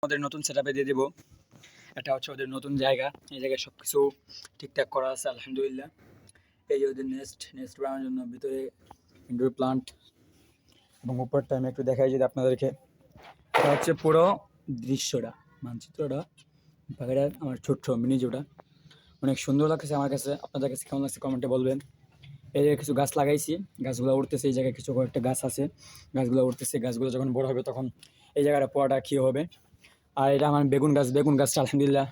আমাদের নতুন সেটআপে দিয়ে দেবো। এটা হচ্ছে ওদের নতুন জায়গা। এই জায়গায় সব কিছু ঠিকঠাক করা আছে আলহামদুলিল্লাহ। এই যে ওদের নেস্ট বানানোর জন্য ভিতরে ইনডোর প্লান্ট এবং উপরটা আমি একটু দেখাই যদি আপনাদেরকে। এটা হচ্ছে পুরো দৃশ্যটা, মানচিত্রটা পাখিটার আমার ছোট্ট মিনি জোটা অনেক সুন্দর লাগছে আমার কাছে। আপনাদের কাছে কেমন লাগছে কমেন্টে বলবেন। এই জায়গায় কিছু গাছ লাগাইছি, গাছগুলো উঠতেছে। এই জায়গায় কিছু কয়েকটা গাছ আছে, গাছগুলো উঠতেছে। গাছগুলো যখন বড় হবে তখন এই জায়গাটা পোড়াটা কী হবে। আর এটা আমার বেগুন গাছটা আলহামদুলিল্লাহ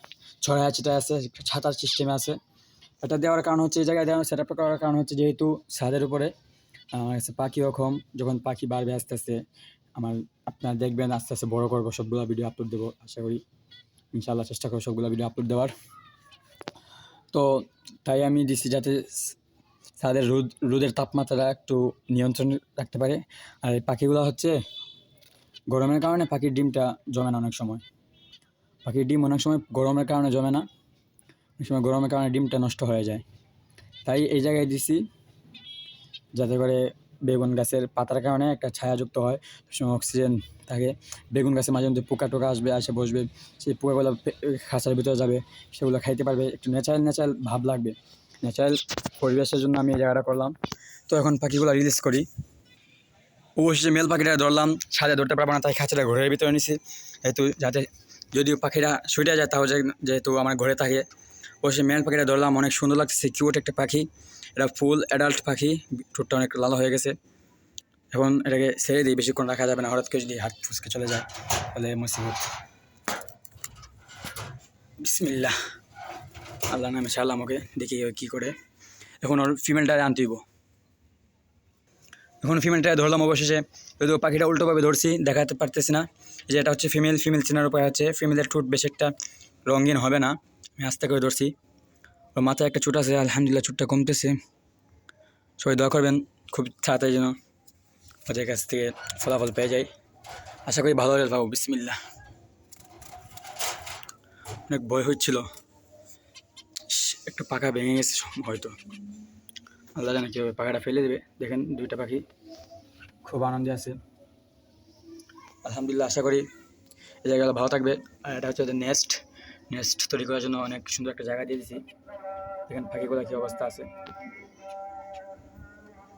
ছড়ায় ছিটায় আছে, ছাতার সিস্টেমে আছে। এটা দেওয়ার কারণ হচ্ছে, এই জায়গায় দেওয়ার সেট আপ করার কারণ হচ্ছে যেহেতু ছাদের উপরে আমার কাছে পাখি রকম, যখন পাখি বাড়বে আস্তে আস্তে আমার, আপনারা দেখবেন আস্তে আস্তে বড় করবো, সবগুলো ভিডিও আপলোড দেবো আশা করি, ইনশাআল্লাহ চেষ্টা করবো সবগুলো ভিডিও আপলোড দেওয়ার। তো তাই আমি দিচ্ছি যাতে ছাদের রোদের তাপমাত্রা একটু নিয়ন্ত্রণ রাখতে পারে। আর এই পাখিগুলো হচ্ছে গরমের কারণে পাখির ডিমটা জমে না অনেক সময়। পাখির ডিম অনেক সময় গরমের কারণে জমে না, অনেক সময় গরমের কারণে ডিমটা নষ্ট হয়ে যায়। তাই এই জায়গায় দিছি যাতে করে বেগুন গাছের পাতার কারণে একটা ছায়াযুক্ত হয়, অক্সিজেন থাকে। বেগুন গাছে মাঝে মধ্যে পোকা টোকা আসবে, আসে বসবে, সেই পোকাগুলো খাঁচার ভিতরে যাবে, সেগুলো খাইতে পারবে। একটু ন্যাচারাল ভাব লাগবে, ন্যাচারাল পরিবেশের জন্য আমি এই জায়গাটা করলাম। তো এখন পাখিগুলো রিলিজ করি। অবশেষে মেল পাখিটা ধরলাম, ছাদে ধরতে পারবো না তাই খাঁচাটা ঘরের ভিতরে নিছি, যেহেতু যাতে যদিও পাখিরা ছুটে যায় তাও যেহেতু আমার ঘরে থাকে। অবশ্যই মেল পাখিটা ধরলাম, অনেক সুন্দর লাগছে, কিউট একটা পাখি। এটা ফুল অ্যাডাল্ট পাখি, ঠোঁটটা অনেক লাল হয়ে গেছে। এখন এটাকে ছেড়ে দিই, বেশিক্ষণ রাখা যাবে না, হঠাৎ করে যদি হাত ফুসকে চলে যায় তাহলে মুসিবত। বিসমিল্লাহ, আল্লাহ নামে ছাড়লাম ওকে, দেখি কী করে। এখন ওর ফিমেলটারে আনতে হইব। এখন ফিমেলটা ধরলাম অবশেষে, যদিও পাখিটা উল্টোভাবে ধরছি, দেখাতে পারতেছি না যে এটা হচ্ছে ফিমেল চেনার উপায় হচ্ছে ফিমেলের ঠোঁট বেশ একটা রঙিন হবে না। আমি আস্তে করে ধরছি, ওর মাথায় একটা চুট আছে, আলহামদুলিল্লাহ চুটটা কমতেছে। সবাই দোয়া করবেন খুব তাড়াতাড়ি যেন ওদের কাছ থেকে ফলাফল পেয়ে যাই, আশা করি ভালো রেজাল্ট পাবো। বিসমিল্লাহ, অনেক ভয় হচ্ছিল, একটু পাখা ভেঙে গেছে হয়তো, আল্লাহ জানে কীভাবে পাখাটা ফেলে দেবে। দেখেন দুইটা পাখি খুব আনন্দে আছে আলহামদুলিল্লাহ। আশা করি এই জায়গাটা ভালো থাকবে। আর এটা হচ্ছে ওদের নেস্ট তৈরি করার জন্য অনেক সুন্দর একটা জায়গা দিয়ে দিয়েছি। দেখেন পাখিগুলো কী অবস্থা আছে।